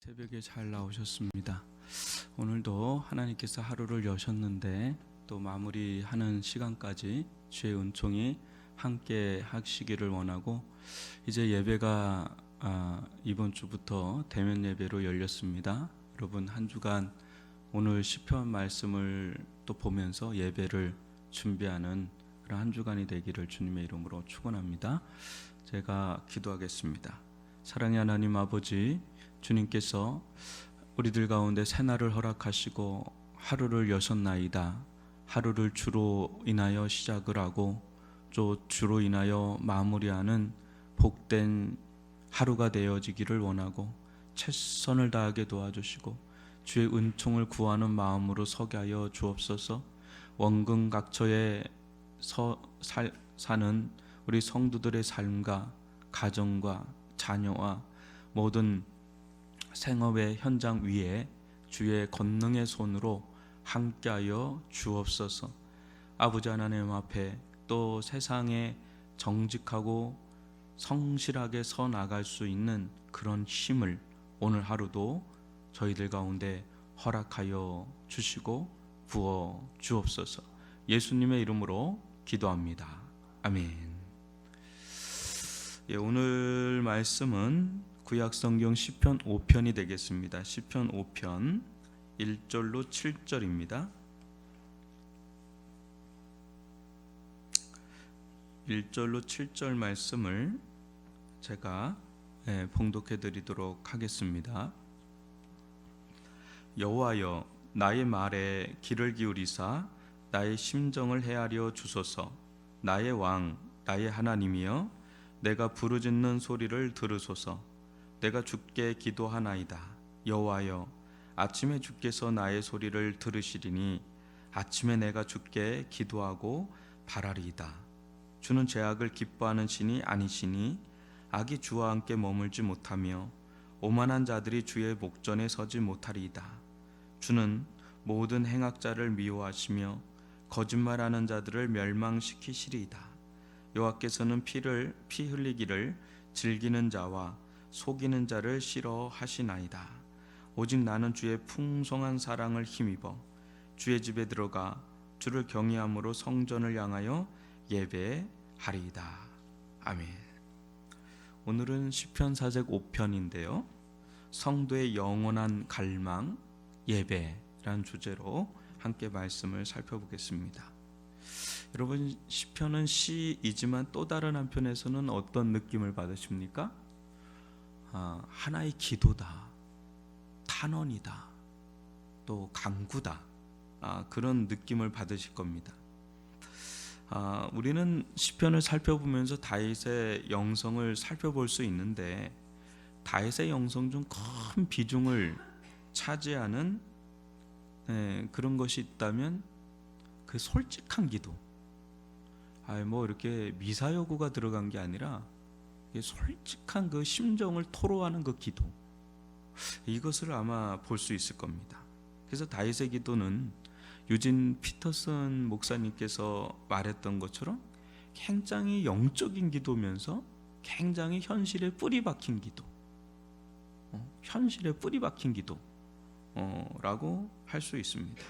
새벽에 잘 나오셨습니다. 오늘도 하나님께서 하루를 여셨는데 또 마무리하는 시간까지 주의 은총이 함께 하시기를 원하고, 이제 예배가 이번 주부터 대면 예배로 열렸습니다. 여러분 한 주간 오늘 시편 말씀을 또 보면서 예배를 준비하는 그런 한 주간이 되기를 주님의 이름으로 축원합니다. 제가 기도하겠습니다. 사랑의 하나님 아버지, 주님께서 우리들 가운데 새날을 허락하시고 하루를 여셨나이다. 하루를 주로 인하여 시작을 하고 또 주로 인하여 마무리하는 복된 하루가 되어지기를 원하고, 최선을 다하게 도와주시고 주의 은총을 구하는 마음으로 서게 하여 주옵소서. 원근각처에 사는 우리 성도들의 삶과 가정과 자녀와 모든 생업의 현장 위에 주의 권능의 손으로 함께하여 주옵소서. 아버지 하나님 앞에 또 세상에 정직하고 성실하게 서 나갈 수 있는 그런 힘을 오늘 하루도 저희들 가운데 허락하여 주시고 부어 주옵소서. 예수님의 이름으로 기도합니다. 아멘. 오늘 말씀은 구약성경 시편 5편이 되겠습니다. 시편 5편 1절로 7절입니다. 1절로 7절 말씀을 제가 봉독해 드리도록 하겠습니다. 여호와여, 나의 말에 귀를 기울이사 나의 심정을 헤아려 주소서. 나의 왕, 나의 하나님이여, 내가 부르짖는 소리를 들으소서. 내가 주께 기도하나이다. 여호와여, 아침에 주께서 나의 소리를 들으시리니 아침에 내가 주께 기도하고 바라리이다. 주는 죄악을 기뻐하는 신이 아니시니 악이 주와 함께 머물지 못하며 오만한 자들이 주의 목전에 서지 못하리이다. 주는 모든 행악자를 미워하시며 거짓말하는 자들을 멸망시키시리이다. 여호와께서는 피 흘리기를 즐기는 자와 속이는 자를 싫어하시나이다. 오직 나는 주의 풍성한 사랑을 힘입어 주의 집에 들어가 주를 경외함으로 성전을 향하여 예배하리이다. 아멘. 오늘은 시편 4색 5편인데요, 성도의 영원한 갈망, 예배라는 주제로 함께 말씀을 살펴보겠습니다. 여러분, 시편은 시이지만 또 다른 한편에서는 어떤 느낌을 받으십니까? 하나의 기도다, 탄원이다, 또 간구다, 그런 느낌을 받으실 겁니다. 우리는 시편을 살펴보면서 다윗의 영성을 살펴볼 수 있는데, 다윗의 영성 중 큰 비중을 차지하는 그런 것이 있다면 그 솔직한 기도, 뭐 이렇게 미사여구가 들어간 게 아니라 솔직한 그 심정을 토로하는 그 기도, 이것을 아마 볼 수 있을 겁니다. 그래서 다윗의 기도는 유진 피터슨 목사님께서 말했던 것처럼 굉장히 영적인 기도면서 굉장히 현실에 뿌리 박힌 기도, 현실에 뿌리 박힌 기도라고 할 수 있습니다.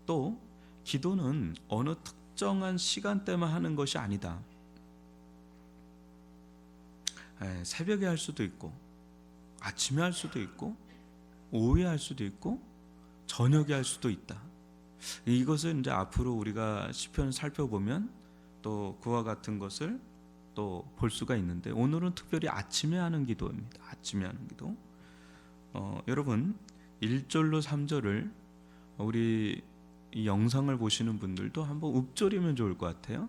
또 기도는 어느 특정한 시간대만 하는 것이 아니다. 새벽에 할 수도 있고, 아침에 할 수도 있고, 오후에 할 수도 있고, 저녁에 할 수도 있다. 이것을 이제 앞으로 우리가 시편을 살펴보면 또 그와 같은 것을 또 볼 수가 있는데, 오늘은 특별히 아침에 하는 기도입니다. 아침에 하는 기도. 여러분 1절로 3절을 우리 이 영상을 보시는 분들도 한번 읊조리면 좋을 것 같아요.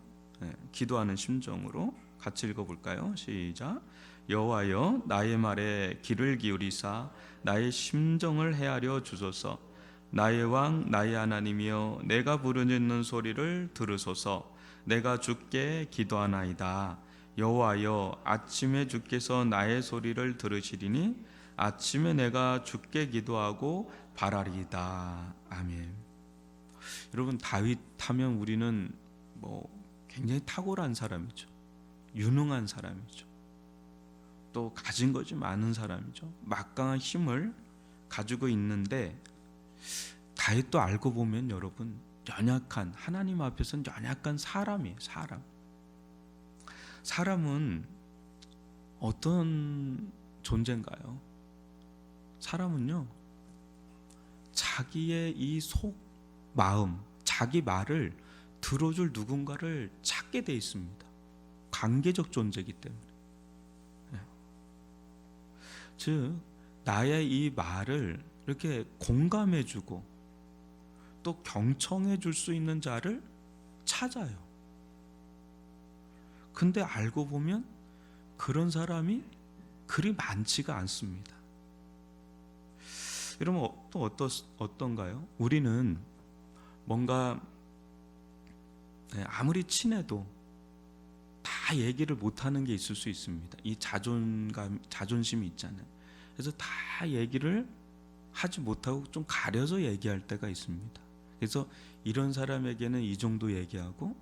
기도하는 심정으로 같이 읽어볼까요? 시작. 여호와여, 나의 말에 귀를 기울이사 나의 심정을 헤아려 주소서. 나의 왕, 나의 하나님이여, 내가 부르짖는 소리를 들으소서. 내가 주께 기도하나이다. 여호와여, 아침에 주께서 나의 소리를 들으시리니 아침에 내가 주께 기도하고 바라리이다. 아멘. 여러분, 다윗 하면 우리는 굉장히 탁월한 사람이죠. 유능한 사람이죠. 또 가진 것이 많은 사람이죠. 막강한 힘을 가지고 있는데 다윗도 알고 보면 여러분 연약한, 하나님 앞에서는 연약한 사람이에요. 사람은 어떤 존재인가요? 사람은요, 자기의 이 속 마음, 자기 말을 들어줄 누군가를 찾게 돼 있습니다. 관계적 존재이기 때문에. 즉 나의 이 말을 이렇게 공감해주고 또 경청해줄 수 있는 자를 찾아요. 근데 알고 보면 그런 사람이 그리 많지가 않습니다. 여러분 또 어떤가요? 우리는 뭔가 아무리 친해도 다 얘기를 못하는 게 있을 수 있습니다. 이 자존심이 있잖아요. 그래서 다 얘기를 하지 못하고 좀 가려서 얘기할 때가 있습니다. 그래서 이런 사람에게는 이 정도 얘기하고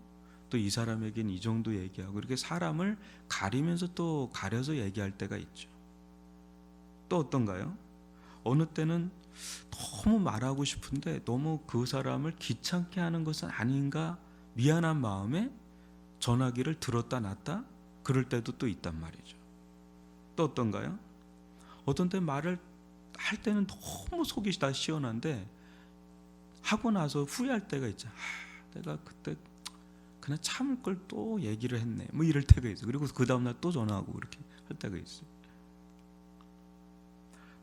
또 이 사람에게는 이 정도 얘기하고 이렇게 사람을 가리면서 또 가려서 얘기할 때가 있죠. 또 어떤가요? 어느 때는 너무 말하고 싶은데 너무 그 사람을 귀찮게 하는 것은 아닌가 미안한 마음에 전화기를 들었다 놨다 그럴 때도 또 있단 말이죠. 또 어떤가요? 어떤 때 말을 할 때는 너무 속이 다 시원한데 하고 나서 후회할 때가 있죠. 내가 그때 그냥 참을 걸 또 얘기를 했네. 뭐 이럴 때가 있어요. 그리고 그 다음날 또 전화하고 그렇게 할 때가 있어요.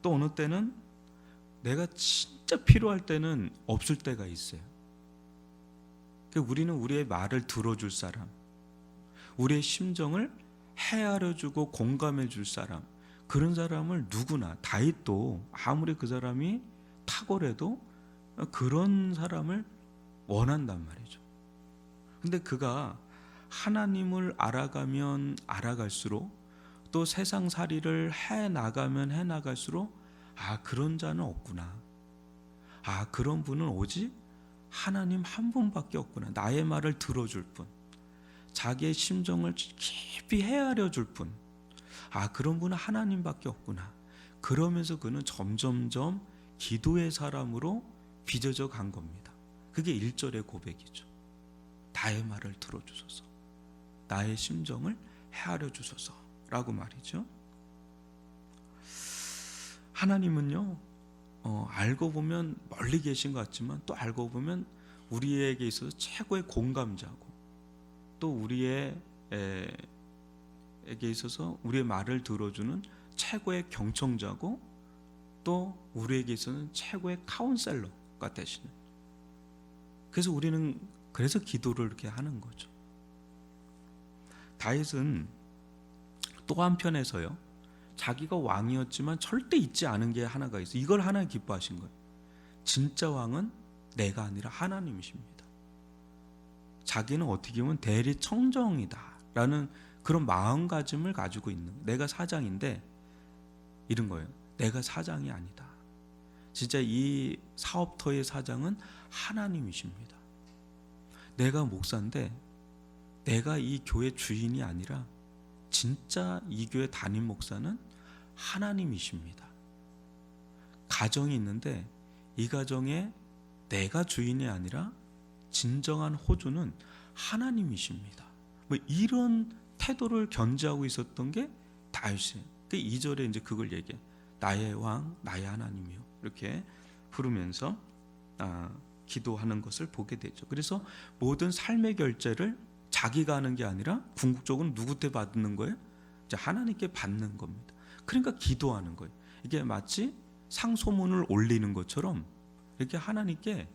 또 어느 때는 내가 진짜 필요할 때는 없을 때가 있어요. 우리는 우리의 말을 들어줄 사람, 우리의 심정을 헤아려주고 공감해줄 사람, 그런 사람을 누구나, 다윗도 아무리 그 사람이 탁월해도 그런 사람을 원한단 말이죠. 근데 그가 하나님을 알아가면 알아갈수록 또 세상살이를 해나가면 해나갈수록 그런 자는 없구나. 그런 분은 오직 하나님 한 분밖에 없구나. 나의 말을 들어줄 분, 자기의 심정을 깊이 헤아려 줄 분, 그런 분은 하나님밖에 없구나. 그러면서 그는 점점점 기도의 사람으로 빚어져 간 겁니다. 그게 1절의 고백이죠. 나의 말을 들어주소서, 나의 심정을 헤아려 주소서 라고 말이죠. 하나님은요, 알고 보면 멀리 계신 것 같지만 또 알고 보면 우리에게 있어서 최고의 공감자고 또 우리에게 있어서 우리의 말을 들어주는 최고의 경청자고 또 우리에게 있어서는 최고의 카운셀러가 되시는. 그래서 우리는 그래서 기도를 이렇게 하는 거죠. 다윗은 또 한편에서요, 자기가 왕이었지만 절대 잊지 않은 게 하나가 있어요. 이걸 하나님 기뻐하신 거예요. 진짜 왕은 내가 아니라 하나님이십니다. 자기는 어떻게 보면 대리 청정이다 라는 그런 마음가짐을 가지고 있는, 내가 사장인데 이런 거예요. 내가 사장이 아니다. 진짜 이 사업터의 사장은 하나님이십니다. 내가 목사인데 내가 이 교회 주인이 아니라 진짜 이 교회 담임 목사는 하나님이십니다. 가정이 있는데 이 가정에 내가 주인이 아니라 진정한 호주는 하나님이십니다. 뭐 이런 태도를 견지하고 있었던 게 다윗이에요. 그 2절에 이제 그걸 얘기해. 나의 왕, 나의 하나님이요. 이렇게 부르면서 기도하는 것을 보게 되죠. 그래서 모든 삶의 결제를 자기가 하는 게 아니라 궁극적으로 누구한테 받는 거예요? 이제 하나님께 받는 겁니다. 그러니까 기도하는 거예요. 이게 마치 상소문을 올리는 것처럼 이렇게 하나님께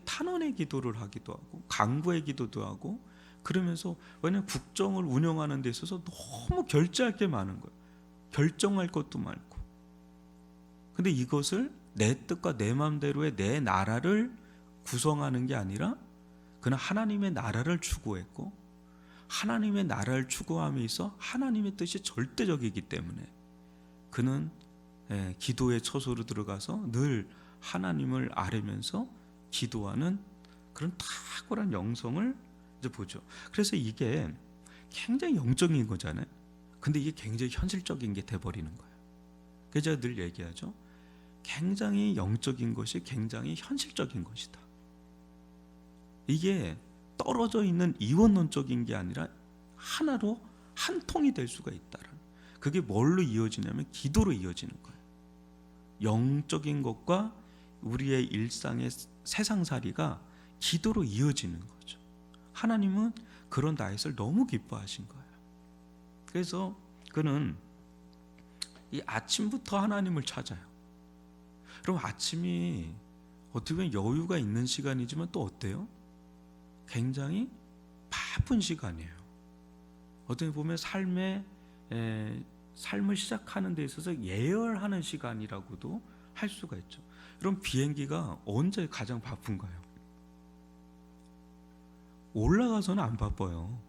탄원의 기도를 하기도 하고 간구의 기도도 하고 그러면서, 왜냐하면 국정을 운영하는 데 있어서 너무 결제할 게 많은 거예요. 결정할 것도 많고. 근데 이것을 내 뜻과 내 마음대로의 내 나라를 구성하는 게 아니라 그는 하나님의 나라를 추구했고, 하나님의 나라를 추구함에 있어 하나님의 뜻이 절대적이기 때문에 그는 기도의 처소로 들어가서 늘 하나님을 아뢰면서 기도하는 그런 탁월한 영성을 이제 보죠. 그래서 이게 굉장히 영적인 거잖아요. 근데 이게 굉장히 현실적인 게 돼버리는 거예요. 그래서 제가 늘 얘기하죠. 굉장히 영적인 것이 굉장히 현실적인 것이다. 이게 떨어져 있는 이원론적인 게 아니라 하나로 한 통이 될 수가 있다는. 그게 뭘로 이어지냐면 기도로 이어지는 거예요. 영적인 것과 우리의 일상의 세상살이가 기도로 이어지는 거죠. 하나님은 그런 다윗을 너무 기뻐하신 거예요. 그래서 그는 이 아침부터 하나님을 찾아요. 그럼 아침이 어떻게 보면 여유가 있는 시간이지만 또 어때요? 굉장히 바쁜 시간이에요. 어떻게 보면 삶을 시작하는 데 있어서 예열하는 시간이라고도 할 수가 있죠. 그럼 비행기가 언제 가장 바쁜가요? 올라가서는 안 바빠요.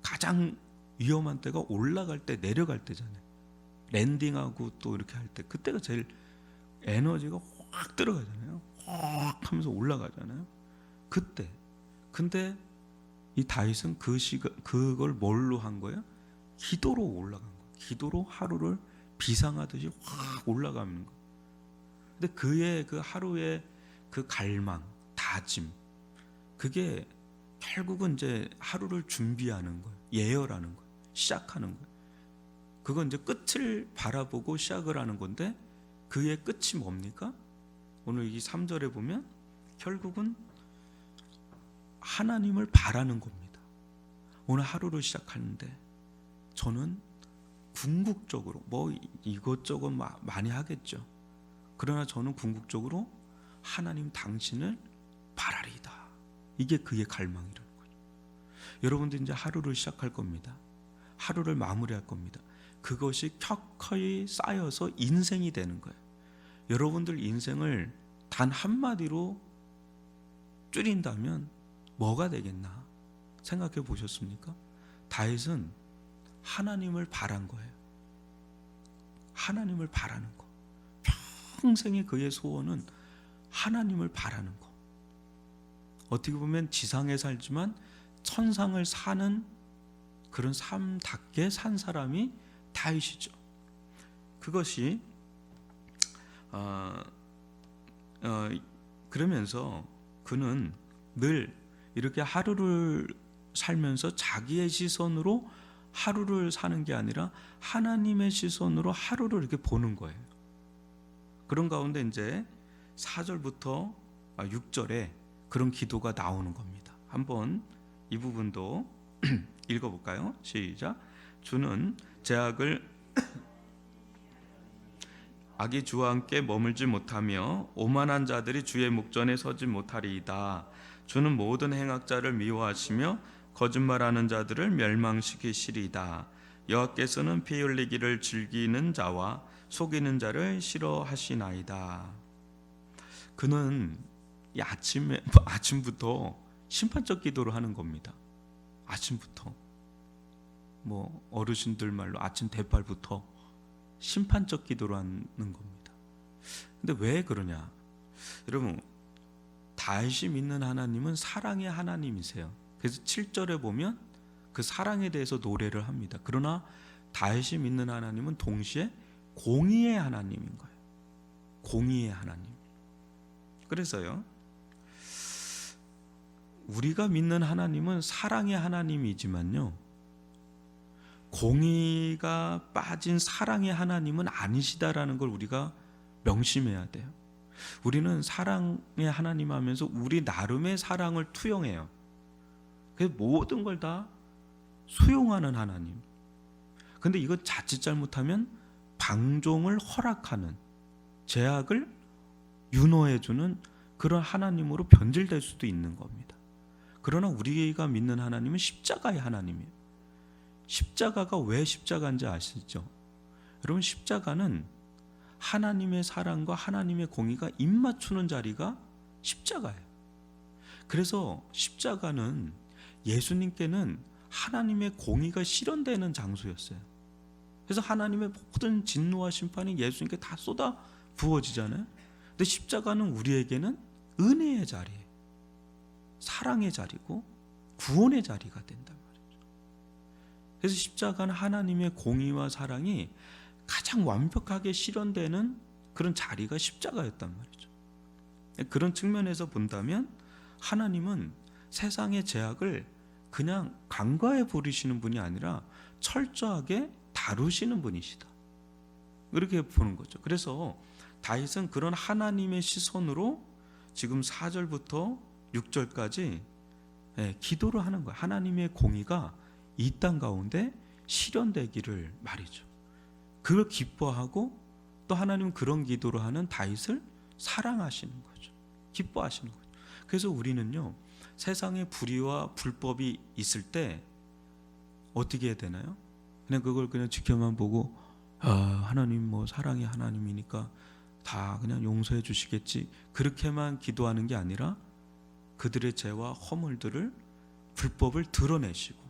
가장 위험한 때가 올라갈 때, 내려갈 때잖아요. 랜딩하고 또 이렇게 할 때, 그때가 제일 에너지가 확 들어가잖아요. 확 하면서 올라가잖아요. 그때. 근데 이 다윗은 그걸 뭘로 한 거예요? 기도로 올라간 거예요. 기도로 하루를 비상하듯이 확 올라가는 거예요. 근데 그의 그 하루의 그 갈망, 다짐, 그게 결국은 이제 하루를 준비하는 거예요. 예열하는 거예요. 시작하는 거예요. 그건 이제 끝을 바라보고 시작을 하는 건데, 그의 끝이 뭡니까? 오늘 이 3절에 보면 결국은 하나님을 바라는 겁니다. 오늘 하루를 시작하는데 저는 궁극적으로 이것저것 많이 하겠죠. 그러나 저는 궁극적으로 하나님 당신을 바라리이다. 이게 그의 갈망이라는 거죠. 여러분들 이제 하루를 시작할 겁니다. 하루를 마무리할 겁니다. 그것이 켜켜이 쌓여서 인생이 되는 거예요. 여러분들 인생을 단 한마디로 줄인다면 뭐가 되겠나 생각해 보셨습니까? 다윗은 하나님을 바란 거예요. 하나님을 바라는 거. 평생의 그의 소원은 하나님을 바라는 거. 어떻게 보면 지상에 살지만 천상을 사는 그런 삶답게 산 사람이 다윗이죠. 그것이 그러면서 그는 늘 이렇게 하루를 살면서 자기의 시선으로 하루를 사는 게 아니라 하나님의 시선으로 하루를 이렇게 보는 거예요. 그런 가운데 이제 4절부터 6절에 그런 기도가 나오는 겁니다. 한번 이 부분도 읽어볼까요? 시작. 주는 악이 주와 함께 머물지 못하며 오만한 자들이 주의 목전에 서지 못하리이다. 주는 모든 행악자를 미워하시며 거짓말하는 자들을 멸망시키시리이다. 여호와께서는 피 흘리기를 즐기는 자와 속이는 자를 싫어하시나이다. 그는 이 아침부터 심판적 기도를 하는 겁니다. 아침부터 어르신들 말로 아침 대팔부터 심판적 기도를 하는 겁니다. 근데 왜 그러냐? 여러분, 다윗이 믿는 하나님은 사랑의 하나님이세요. 그래서 7절에 보면 그 사랑에 대해서 노래를 합니다. 그러나 다윗이 믿는 하나님은 동시에 공의의 하나님인 거예요. 공의의 하나님. 그래서요, 우리가 믿는 하나님은 사랑의 하나님이지만요, 공의가 빠진 사랑의 하나님은 아니시다라는 걸 우리가 명심해야 돼요. 우리는 사랑의 하나님 하면서 우리 나름의 사랑을 투영해요. 그래서 모든 걸 다 수용하는 하나님. 근데 이거 자칫 잘못하면 방종을 허락하는, 제약을 윤호해주는 그런 하나님으로 변질될 수도 있는 겁니다. 그러나 우리가 믿는 하나님은 십자가의 하나님이에요. 십자가가 왜 십자가인지 아시죠? 여러분, 십자가는 하나님의 사랑과 하나님의 공의가 입맞추는 자리가 십자가예요. 그래서 십자가는 예수님께는 하나님의 공의가 실현되는 장소였어요. 그래서 하나님의 모든 진노와 심판이 예수님께 다 쏟아 부어지잖아요. 근데 십자가는 우리에게는 은혜의 자리예요. 사랑의 자리고 구원의 자리가 된단 말이죠. 그래서 십자가는 하나님의 공의와 사랑이 가장 완벽하게 실현되는 그런 자리가 십자가였단 말이죠. 그런 측면에서 본다면 하나님은 세상의 죄악을 그냥 간과해 버리시는 분이 아니라 철저하게 다루시는 분이시다, 이렇게 보는 거죠. 그래서 다윗은 그런 하나님의 시선으로 지금 4절부터 6절까지 기도를 하는 거예요. 하나님의 공의가 이 땅 가운데 실현되기를 말이죠. 그걸 기뻐하고 또 하나님은 그런 기도를 하는 다윗을 사랑하시는 거죠. 기뻐하시는 거죠. 그래서 우리는요, 세상에 불의와 불법이 있을 때 어떻게 해야 되나요? 그냥 그걸 그냥 지켜만 보고 하나님 뭐 사랑의 하나님이니까 다 그냥 용서해 주시겠지, 그렇게만 기도하는 게 아니라 그들의 죄와 허물들을, 불법을 드러내시고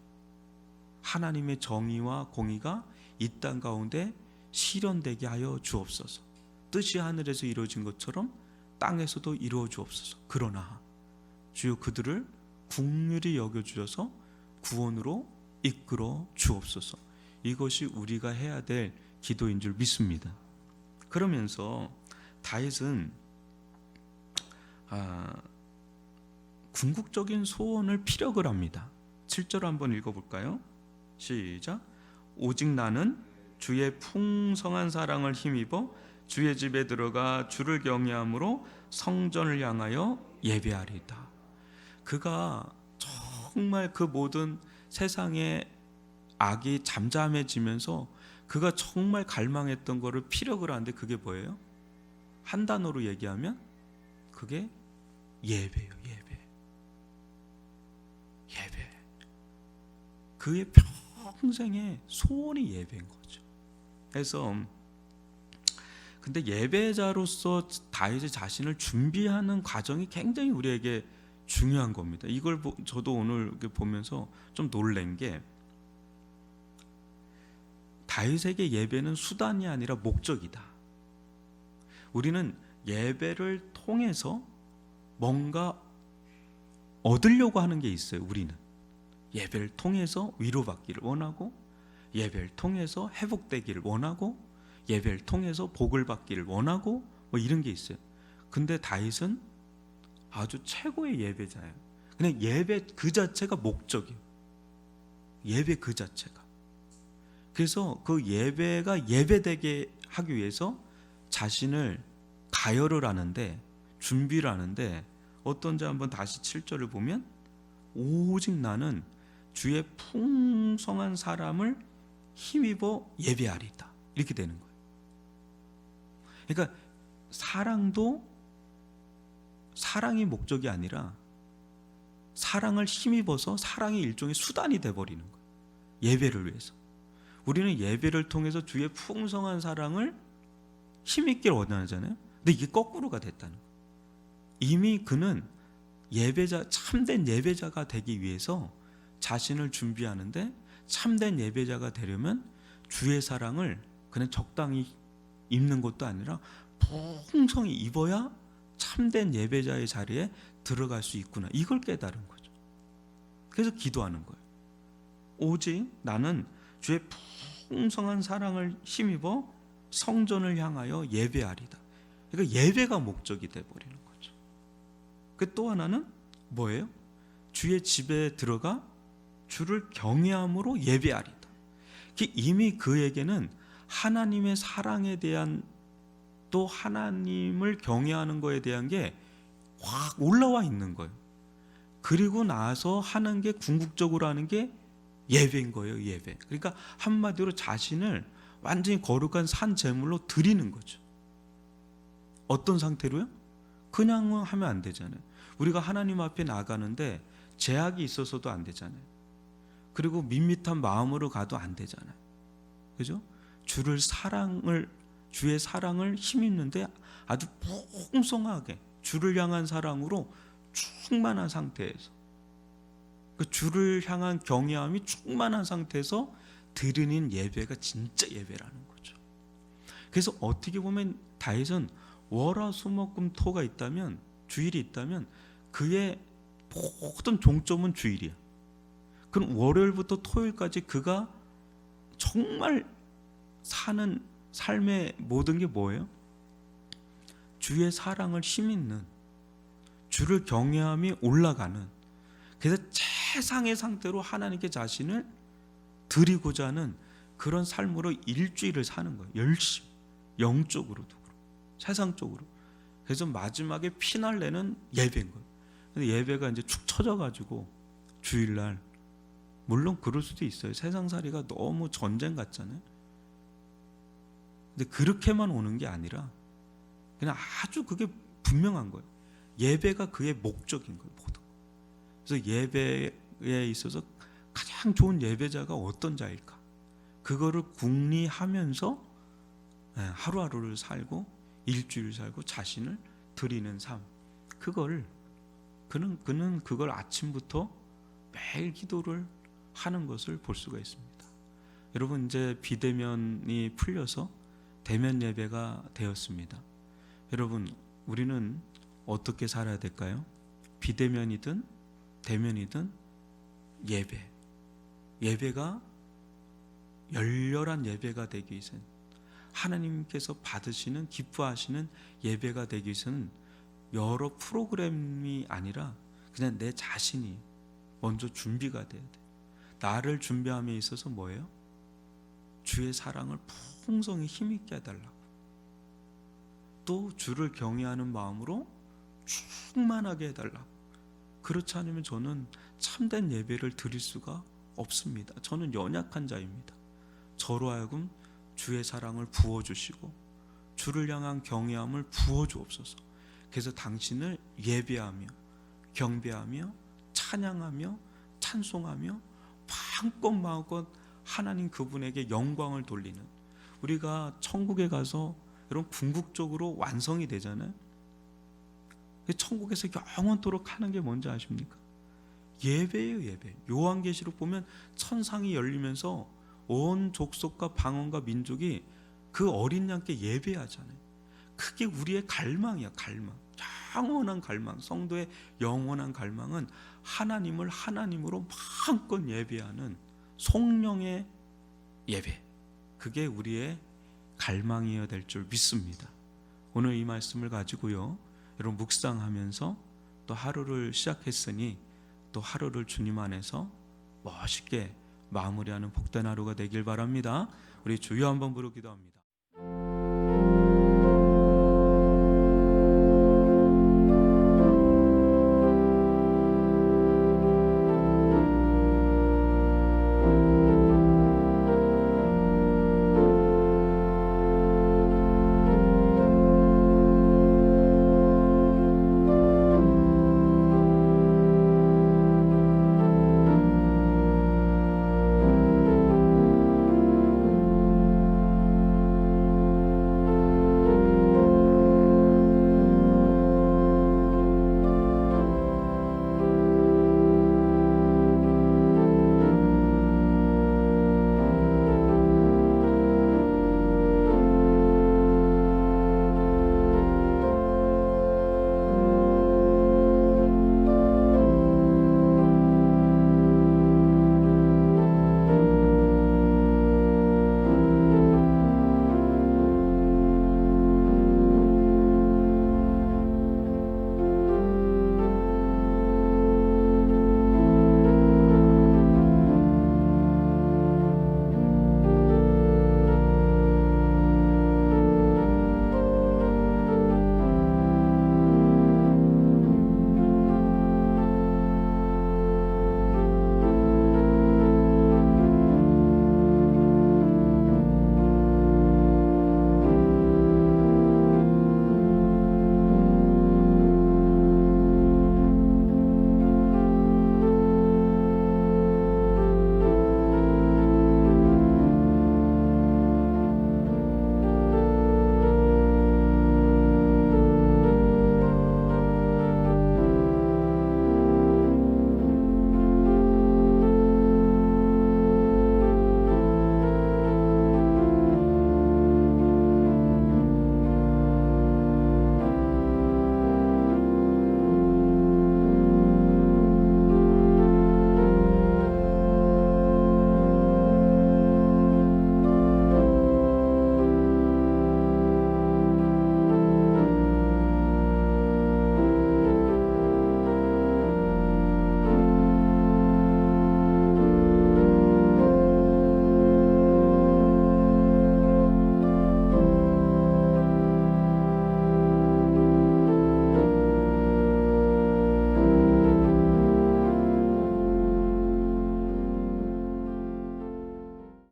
하나님의 정의와 공의가 이 땅 가운데 실현되게 하여 주옵소서. 뜻이 하늘에서 이루어진 것처럼 땅에서도 이루어 주옵소서. 그러나 주여 그들을 긍휼히 여겨 주셔서 구원으로 이끌어 주옵소서. 이것이 우리가 해야 될 기도인 줄 믿습니다. 그러면서 다윗은 궁극적인 소원을 피력을 합니다. 7절 한번 읽어볼까요? 시작. 오직 나는 주의 풍성한 사랑을 힘입어 주의 집에 들어가 주를 경외함으로 성전을 향하여 예배하리다. 그가 정말 그 모든 세상의 악이 잠잠해지면서 그가 정말 갈망했던 것을 피력을 하는데 그게 뭐예요? 한 단어로 얘기하면 그게 예배예요. 예배. 그의 평생의 소원이 예배인 거죠. 그래서 근데 예배자로서 다윗의 자신을 준비하는 과정이 굉장히 우리에게 중요한 겁니다. 이걸 저도 오늘 보면서 좀 놀란 게, 다윗에게 예배는 수단이 아니라 목적이다. 우리는 예배를 통해서 뭔가 얻으려고 하는 게 있어요. 우리는 예배를 통해서 위로받기를 원하고, 예배를 통해서 회복되기를 원하고, 예배를 통해서 복을 받기를 원하고, 뭐 이런 게 있어요. 근데 다윗은 아주 최고의 예배자예요. 그냥 예배 그 자체가 목적이에요. 예배 그 자체가. 그래서 그 예배가 예배되게 하기 위해서 자신을 가열을 하는데, 준비를 하는데, 어떤지 한번 다시 7절을 보면 오직 나는 주의 풍성한 사람을 힘입어 예배하리다, 이렇게 되는 거예요. 그러니까 사랑이 목적이 아니라 사랑을 힘입어서 사랑이 일종의 수단이 돼버리는 거예요. 예배를 위해서. 우리는 예배를 통해서 주의 풍성한 사랑을 힘입기를 원하잖아요. 근데 이게 거꾸로가 됐다는 거예요. 이미 그는 예배자, 참된 예배자가 되기 위해서 자신을 준비하는데, 참된 예배자가 되려면 주의 사랑을 그냥 적당히 입는 것도 아니라 풍성히 입어야 참된 예배자의 자리에 들어갈 수 있구나, 이걸 깨달은 거죠. 그래서 기도하는 거예요. 오직 나는 주의 풍성한 사랑을 힘입어 성전을 향하여 예배하리다. 그러니까 예배가 목적이 돼버리는 거죠. 그 또 하나는 뭐예요? 주의 집에 들어가 주를 경외함으로 예배하리다. 이미 그에게는 하나님의 사랑에 대한, 또 하나님을 경외하는 것에 대한 게 확 올라와 있는 거예요. 그리고 나서 하는 게, 궁극적으로 하는 게 예배인 거예요. 예배. 그러니까 한마디로 자신을 완전히 거룩한 산 제물로 드리는 거죠. 어떤 상태로요? 그냥 하면 안 되잖아요. 우리가 하나님 앞에 나가는데 제약이 있어서도 안 되잖아요. 그리고 밋밋한 마음으로 가도 안 되잖아요. 그죠? 주의 사랑을 힘입는데 아주 풍성하게 주를 향한 사랑으로 충만한 상태에서, 그 주를 향한 경외함이 충만한 상태에서 드리는 예배가 진짜 예배라는 거죠. 그래서 어떻게 보면 다윗은 월화수목금토가 있다면, 주일이 있다면 그의 모든 종점은 주일이야. 그럼 월요일부터 토요일까지 그가 정말 사는 삶의 모든 게 뭐예요? 주의 사랑을 힘있는, 주를 경외함이 올라가는, 그래서 최상의 상태로 하나님께 자신을 드리고자 하는 그런 삶으로 일주일을 사는 거예요. 열심히, 영적으로도 그렇고 세상적으로. 그래서 마지막에 피날레는 예배인 거예요. 근데 예배가 이제 축 처져가지고 주일날, 물론 그럴 수도 있어요. 세상살이가 너무 전쟁 같잖아요. 근데 그렇게만 오는 게 아니라 그냥 아주 그게 분명한 거예요. 예배가 그의 목적인 거예요. 모든. 그래서 예배에 있어서 가장 좋은 예배자가 어떤 자일까? 그거를 궁리하면서 하루하루를 살고 일주일 살고 자신을 드리는 삶. 그걸 그는 그걸 아침부터 매일 기도를 하는 것을 볼 수가 있습니다. 여러분, 이제 비대면이 풀려서 대면 예배가 되었습니다. 여러분, 우리는 어떻게 살아야 될까요? 비대면이든 대면이든 예배가 열렬한 예배가 되기 위해서는, 하나님께서 받으시는 기뻐하시는 예배가 되기 위해서는 여러 프로그램이 아니라 그냥 내 자신이 먼저 준비가 돼야 돼. 나를 준비함에 있어서 뭐예요? 주의 사랑을 풍성히 힘있게 해달라고, 또 주를 경외하는 마음으로 충만하게 해달라고. 그렇지 않으면 저는 참된 예배를 드릴 수가 없습니다. 저는 연약한 자입니다. 저로 하여금 주의 사랑을 부어주시고 주를 향한 경외함을 부어주옵소서. 그래서 당신을 예배하며 경배하며 찬양하며 찬송하며 마음껏 하나님 그분에게 영광을 돌리는, 우리가 천국에 가서 여러분 궁극적으로 완성이 되잖아요. 천국에서 영원토록 하는 게 뭔지 아십니까? 예배예요. 예배. 요한계시록 보면 천상이 열리면서 온 족속과 방언과 민족이 그 어린 양께 예배하잖아요. 그게 우리의 갈망이야. 갈망, 영원한 갈망. 성도의 영원한 갈망은 하나님을 하나님으로 마음껏 예배하는 성령의 예배. 그게 우리의 갈망이어야 될 줄 믿습니다. 오늘 이 말씀을 가지고요, 여러분 묵상하면서 또 하루를 시작했으니 또 하루를 주님 안에서 멋있게 마무리하는 복된 하루가 되길 바랍니다. 우리 주여 한번 부르기도 합니다.